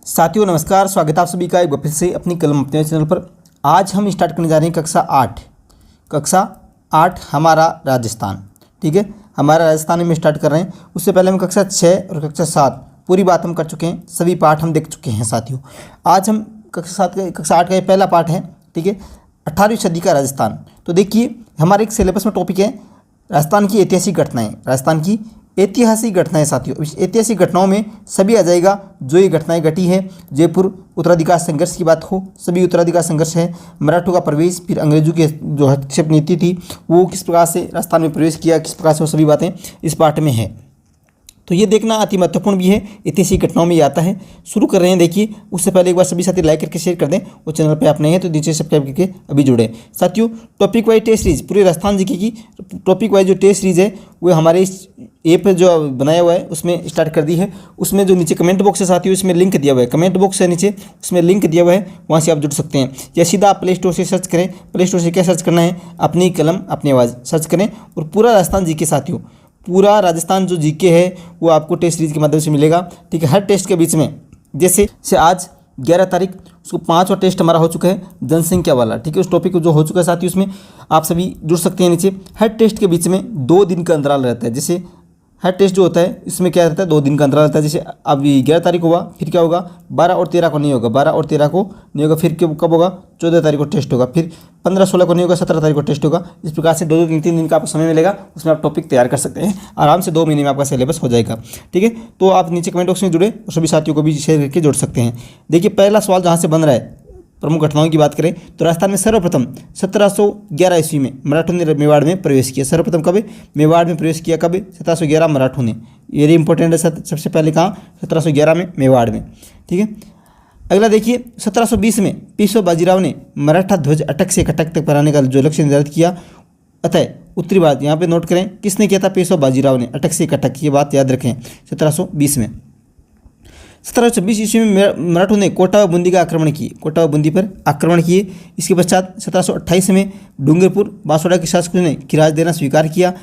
साथियों नमस्कार, स्वागत है आप सभी का एक बार फिर से अपनी कलम अपने चैनल पर। आज हम स्टार्ट करने जा रहे हैं कक्षा 8 हमारा राजस्थान। ठीक है, हमारा राजस्थान में स्टार्ट कर रहे हैं। उससे पहले हम कक्षा 6 और कक्षा 7 पूरी बात हम कर चुके हैं, सभी पाठ हम देख चुके हैं साथियों। आज हम कक्षा 8 का ये पहला पाठ है। ठीक है, 18वीं सदी का राजस्थान। तो देखिए हमारे एक सिलेबस में टॉपिक है राजस्थान की ऐतिहासिक घटनाएं। राजस्थान की ऐतिहासिक घटनाएं साथियों, इस ऐतिहासिक घटनाओं में सभी आ जाएगा जो ये घटनाएं घटी है। जयपुर उत्तराधिकार संघर्ष की बात हो, सभी उत्तराधिकार संघर्ष है। मराठों का प्रवेश, फिर अंग्रेजों की जो हस्तक्षेप नीति थी वो किस प्रकार से राजस्थान में प्रवेश किया, किस प्रकार से, वो सभी बातें इस पाठ में है। तो ये देखना अति महत्वपूर्ण भी है, ऐतिहासिक घटनाओं में ये आता है। शुरू कर रहे हैं। देखिए उससे पहले एक बार सभी साथी लाइक करके शेयर कर दें, और चैनल पे आप नए हैं तो नीचे सब्सक्राइब करके अभी जुड़े। साथियों टॉपिक वाइज टेस्ट सीरीज पूरे राजस्थान जीके की टॉपिक वाइज जो टेस्ट सीरीज है वो हमारे इस ऐप जो बनाया हुआ है उसमें स्टार्ट कर दी है। उसमें जो नीचे कमेंट बॉक्स है साथियों, इसमें लिंक दिया हुआ है, कमेंट बॉक्स है नीचे, उसमें लिंक दिया हुआ है, वहाँ से आप जुड़ सकते हैं। या सीधा आप प्ले स्टोर से सर्च करें। प्ले स्टोर से क्या सर्च करना है, अपनी कलम अपनी आवाज़ सर्च करें, और पूरा राजस्थान जीके साथियों, पूरा राजस्थान जो जीके है वो आपको टेस्ट सीरीज के माध्यम से मिलेगा। ठीक है, हर टेस्ट के बीच में जैसे से आज 11 तारीख उसको 5वां टेस्ट हमारा हो चुका है जनसंख्या वाला। ठीक है, उस टॉपिक जो हो चुका है साथियों उसमें आप सभी जुड़ सकते हैं। नीचे हर टेस्ट के बीच में 2 दिन का अंतराल रहता है। जैसे हर टेस्ट जो होता है इसमें क्या रहता है, 2 दिन का अंतराल रहता है। जैसे अब 11 तारीख हुआ, फिर क्या होगा 12 और 13 को नहीं होगा, 12 और 13 को नहीं होगा, फिर कब होगा 14 तारीख को टेस्ट होगा, फिर 15-16 को नहीं होगा, 17 तारीख को टेस्ट होगा। इस प्रकार से 2-3 दिन का आपको समय मिलेगा, उसमें आप टॉपिक तैयार कर सकते हैं आराम से। 2 महीने में आपका सिलेबस हो जाएगा। ठीक है, तो आप नीचे कमेंट बॉक्स में जुड़े और सभी साथियों को भी शेयर करके जोड़ सकते हैं। देखिए पहला सवाल जहाँ से बन रहा है, प्रमुख घटनाओं की बात करें तो राजस्थान में सर्वप्रथम 1711 ईस्वी में मराठों ने मेवाड़ में प्रवेश किया। सर्वप्रथम कब मेवाड़ में प्रवेश किया, कब 1711 मराठों ने। ये इंपॉर्टेंट है, सबसे पहले कहाँ 1711 में मेवाड़ में। ठीक है, अगला देखिए 1720 में पेशवा बाजीराव ने मराठा ध्वज अटक से कटक तक फहराने का जो लक्ष्य निर्धारित किया। अतः उत्तरी भारत, यहाँ पे नोट करें किसने किया था, पेशवा बाजीराव ने, अटक से कटक, ये बात याद रखें 1720 में। 1726 ईस्वी में मराठों ने कोटा व बूंदी का आक्रमण किए, कोटा व बूंदी पर आक्रमण किए। इसके पश्चात 1728 में डूंगरपुर बांसवाड़ा के शासकों ने किराया देना स्वीकार किया,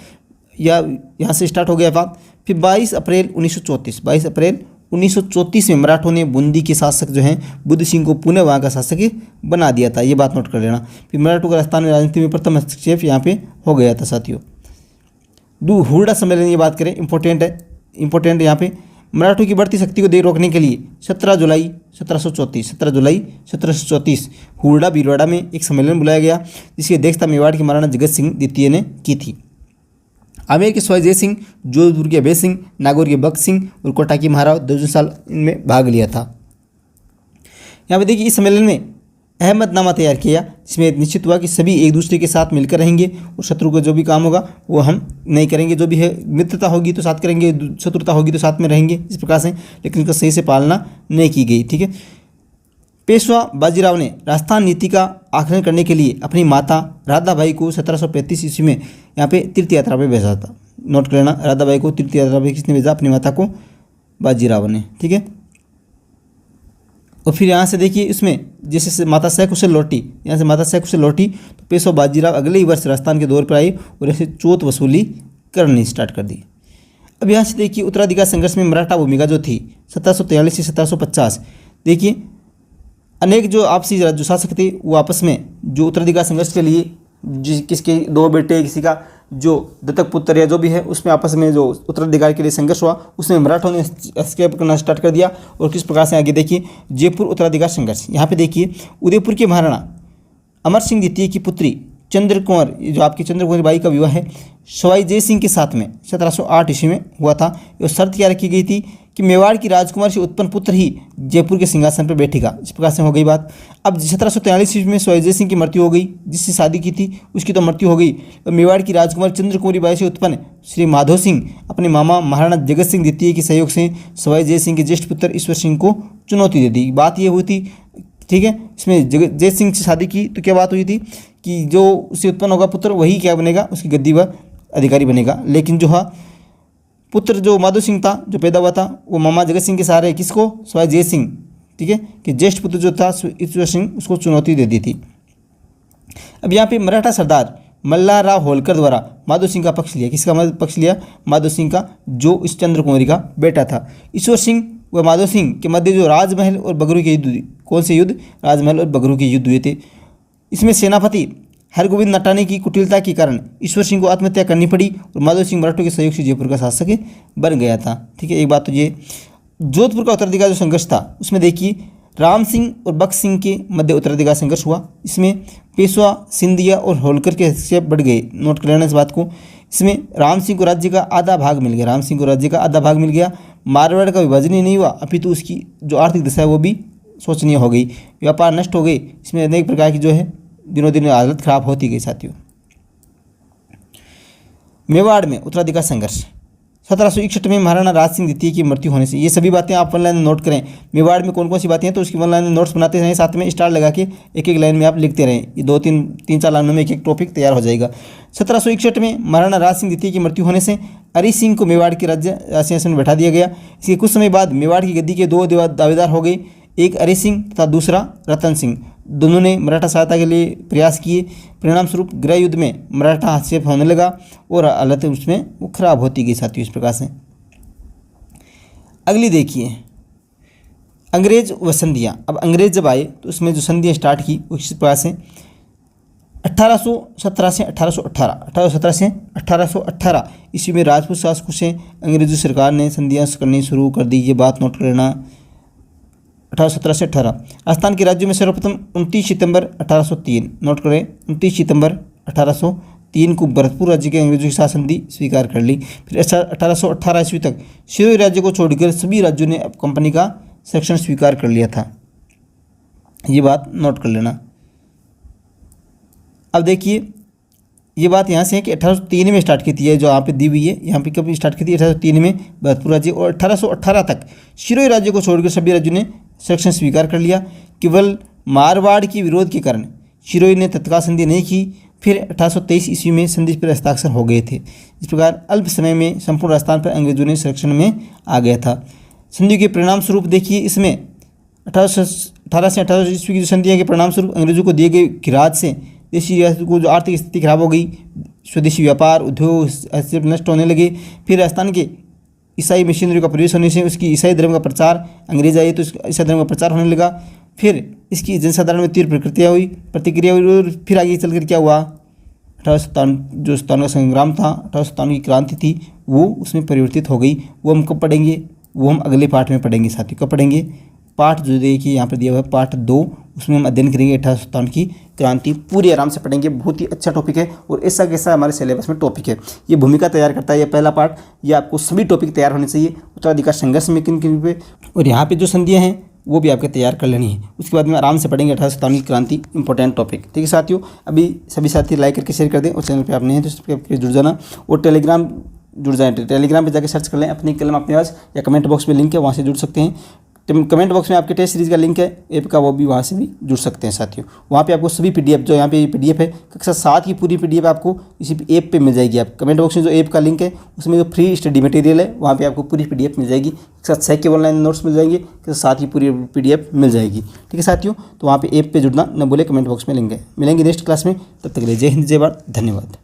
या यहाँ से स्टार्ट हो गया बात। फिर 22 अप्रैल 1934 में मराठों ने बूंदी के शासक जो हैं बुद्ध सिंह को पुनः वहाँ का शासक बना दिया था। ये बात नोट कर लेना। फिर मराठों का राजस्थान में राजनीति में प्रथम हस्तक्षेप यहाँ पे हो गया था साथियों। हुरडा सम्मेलन, ये बात करें इंपॉर्टेंट है यहाँ पे। मराठों की बढ़ती शक्ति को देख रोकने के लिए 17 जुलाई 1734 हुरडा भीलवाड़ा में एक सम्मेलन बुलाया गया, जिसकी अध्यक्षता मेवाड़ के महाराणा जगत सिंह द्वितीय ने की थी। आमेर के सवाई जय सिंह, जोधपुर के अभय सिंह, नागौर के बख्त सिंह और कोटा की महाराव दर्जन इनमें भाग लिया था। यहाँ पे देखिए इस सम्मेलन में अहमदनामा तैयार किया, जिसमें निश्चित हुआ कि सभी एक दूसरे के साथ मिलकर रहेंगे और शत्रु को जो भी काम होगा वो हम नहीं करेंगे। जो भी है मित्रता होगी तो साथ करेंगे, शत्रुता होगी तो साथ में रहेंगे, इस प्रकार से। लेकिन उसका सही से पालना नहीं की गई। ठीक है, पेशवा बाजीराव ने राजस्थान नीति का आकलन करने के लिए अपनी माता राधाबाई को 1735 ईस्वी में यहाँ पे तीर्थ यात्रा पर भेजा था। नोट कर लेना, राधाबाई को तीर्थ यात्रा पर किसने भेजा, अपनी माता को बाजीराव ने। ठीक है, और फिर यहाँ से देखिए इसमें जैसे माता सकुशल लौटी, यहाँ से माता सकुशल लौटी तो पेशवा बाजीराव अगले ही वर्ष राजस्थान के दौर पर आए और ऐसे चौथ वसूली करनी स्टार्ट कर दी। अब यहाँ से देखिए उत्तराधिकार संघर्ष में मराठा भूमिका जो थी 1743 से 1750, देखिए अनेक जो आपसी जो शासक थे वो आपस में जो उत्तराधिकार संघर्ष के लिए किसके 2 बेटे, किसी का जो दत्तक पुत्र या जो भी है, उसमें आपस में जो उत्तराधिकार के लिए संघर्ष हुआ, उसमें मराठों ने एस्केप करना स्टार्ट कर दिया। और किस प्रकार से आगे देखिए जयपुर उत्तराधिकार संघर्ष। यहाँ पे देखिए उदयपुर के महाराणा अमर सिंह द्वितीय की पुत्री चंद्र कुंवर, जो आपकी चंद्र कुंवर बाई का विवाह है सवाई जय सिंह के साथ में 1708 ईस्वी में हुआ था। और शर्त क्या रखी गई थी कि मेवाड़ की राजकुमार से उत्पन्न पुत्र ही जयपुर के सिंहासन पर बैठेगा। इस प्रकार से हो गई बात। अब 1743 ईस्वी में सवाई जय सिंह की मृत्यु हो गई, जिससे शादी की थी उसकी तो मृत्यु हो गई। और मेवाड़ की राजकुमार चंद्र कुंवरी बाई से उत्पन्न श्री माधव सिंह अपने मामा महाराणा जगत सिंह द्वितीय के सहयोग से सवाई जय सिंह के ज्येष्ठ पुत्र ईश्वर सिंह को चुनौती दे दी। बात ये हुई थी, ठीक है, इसमें जय सिंह से शादी की तो क्या बात हुई थी कि जो उससे उत्पन्न होगा पुत्र वही क्या बनेगा, उसकी गद्दी व अधिकारी बनेगा। लेकिन जो पुत्र जो माधव सिंह था जो पैदा हुआ था वो मामा जगत सिंह के सहारे किसको, सवाई जय सिंह, ठीक है, कि ज्येष्ठ पुत्र जो था ईश्वर सिंह, उसको चुनौती दे दी थी। अब यहाँ पे मराठा सरदार मल्लाराव होलकर द्वारा माधव सिंह का पक्ष लिया। किसका पक्ष लिया, माधव सिंह का, जो इस चंद्र कुंवरी का बेटा था। ईश्वर सिंह व माधो सिंह के मध्य जो राजमहल और बगरू के युद्ध, कौन से युद्ध, राजमहल और बगरू के युद्ध हुए थे। इसमें सेनापति हरगोविंद नटाने की कुटिलता के कारण ईश्वर सिंह को आत्महत्या करनी पड़ी और माधो सिंह मराठों के सहयोग से जयपुर का शासक बन गया था। ठीक है, एक बात तो ये। जोधपुर का उत्तराधिकार जो संघर्ष था उसमें देखिए राम सिंह और बख्श सिंह के मध्य उत्तराधिकार संघर्ष हुआ। इसमें पेशवा, सिंधिया और होलकर के हस्तक्षेप बढ़ गए। नोट कर लेना इस बात को। इसमें राम सिंह को राज्य का आधा भाग मिल गया, राम सिंह को राज्य का आधा भाग मिल गया। मारवाड़ का विभाजन ही नहीं हुआ, अपितु उसकी जो आर्थिक दशा है वो भी शोचनीय हो गई, व्यापार नष्ट हो गई। इसमें अनेक प्रकार की जो है दिनों दिन हालत खराब होती गई साथियों। मेवाड़ में उत्तराधिकार संघर्ष 1761 में महाराणा राज सिंह द्वितीय की मृत्यु होने से, ये सभी बातें आप वन लाइन में नोट करें। मेवाड़ में कौन कौन सी बातें हैं तो उसकी वन लाइन में नोट्स बनाते रहें, साथ में स्टार लगा के एक एक लाइन में आप लिखते रहें। ये 2-3-4 लाइनों में एक एक टॉपिक तैयार हो जाएगा। 1761 में महाराणा राज सिंह द्वितीय की मृत्यु होने से अरी सिंह को मेवाड़ के राज्य सिंहासन में बैठा दिया गया। इसके कुछ समय बाद मेवाड़ की गद्दी के 2 दावेदार हो गए, एक अरी सिंह तथा दूसरा रतन सिंह। दोनों ने मराठा सहायता के लिए प्रयास किए। परिणाम स्वरूप गृह युद्ध में मराठा हस्तक्षेप होने लगा और हालत उसमें वो खराब होती गई साथियों। इस प्रकार से अगली देखिए अंग्रेज व संधियाँ। अब अंग्रेज जब आए तो उसमें जो संधियाँ स्टार्ट की उस प्रकार से 1817 से 1818 ईस्वी में राजपूत शासकों से अंग्रेजी सरकार ने संधियाँ करनी शुरू कर दी। ये बात नोट कर लेना। 1817 से 18 राजस्थान के राज्यों में सर्वप्रथम 29 सितंबर 1803, नोट करें 29 सितंबर 1803 को भरतपुर राज्य के अंग्रेजों की शासन दी स्वीकार कर ली। फिर 1818 ईस्वी तक सिरोही राज्य को छोड़कर सभी राज्यों ने कंपनी का सेक्शन स्वीकार कर लिया था। ये बात नोट कर लेना। अब देखिए ये बात यहाँ से है कि 1803 में स्टार्ट की थी है, जो यहाँ पे दी हुई है, यहाँ पे कब स्टार्ट की थी 1803 में भरतपुर राज्य, और 1818 तक सिरोही राज्य को छोड़कर सभी राज्यों ने सेक्शन स्वीकार कर लिया। केवल मारवाड़ के विरोध के कारण सिरोही ने तत्काल संधि नहीं की। फिर 1823 ईस्वी में संधि पर हस्ताक्षर हो गए थे। इस प्रकार अल्प समय में संपूर्ण राजस्थान पर अंग्रेजों ने संरक्षण में आ गया था। संधि के परिणाम स्वरूप देखिए इसमें 1818 से 18 ईस्वी की जो संधियाँ के परिणाम स्वरूप अंग्रेजों को दिए गए गिराज से देशी रियासत को जो आर्थिक स्थिति खराब हो गई, स्वदेशी व्यापार उद्योग नष्ट होने लगे। फिर राजस्थान के ईसाई मिशनरी का प्रवेश होने से उसकी ईसाई धर्म का प्रचार, अंग्रेज आए तो ईसाई धर्म का प्रचार होने लगा। फिर इसकी जनसाधारण में तीव्र प्रतिक्रिया हुई और फिर आगे चलकर क्या हुआ 1857 जो 57 का संग्राम था, 1857 की क्रांति थी, वो उसमें परिवर्तित हो गई। वो हम कब पढ़ेंगे, वो हम अगले पार्ट में पढ़ेंगे साथियों। कब पढ़ेंगे, पार्ट जो देखिए यहाँ पर दिया हुआ है पार्ट 2, उसमें हम अध्ययन करेंगे 1857 की क्रांति, पूरी आराम से पढ़ेंगे। बहुत ही अच्छा टॉपिक है और ऐसा कैसा हमारे सिलेबस में टॉपिक है। ये भूमिका तैयार करता है, ये पहला पार्ट। ये आपको सभी टॉपिक तैयार होने चाहिए, उत्तराधिकार संघर्ष में किन किन पे, और यहाँ पे जो संधियाँ हैं वो भी आपके तैयार कर लेनी है। उसके बाद में आराम से पढ़ेंगे 1857 की क्रांति, इंपॉर्टेंट टॉपिक। ठीक है साथियों, अभी सभी साथी लाइक करके शेयर कर दें और चैनल पर आप नहीं हैं तो सब्सक्राइब करके जुड़ जाना और टेलीग्राम जुड़ जाए। टेलीग्राम पर जाकर सर्च कर लें अपनी कलम अपने आवाज़, या कमेंट बॉक्स में लिंक है, वहाँ से जुड़ सकते हैं। कमेंट बॉक्स में आपके टेस्ट सीरीज़ का लिंक है ऐप का, वो भी वहाँ से भी जुड़ सकते हैं साथियों। वहाँ पे आपको सभी पीडीएफ, जो यहाँ पे पीडीएफ है कक्षा 7 की पूरी पीडीएफ आपको इसी ऐप पे मिल जाएगी। आप कमेंट बॉक्स में जो ऐप का लिंक है उसमें जो फ्री स्टडी मटेरियल है वहाँ पे आपको पूरी पीडीएफ मिल जाएगी। कक्षा 6 के ऑनलाइन नोट्स मिल जाएंगे, कक्षा 7 की पूरी पीडीएफ मिल जाएगी। ठीक है साथियों, तो वहाँ पर ऐप पर जुड़ना न भूलें, कमेंट बॉक्स में लिंक है। मिलेंगे नेक्स्ट क्लास में, तब तक के लिए जय हिंद, जय भारत, धन्यवाद।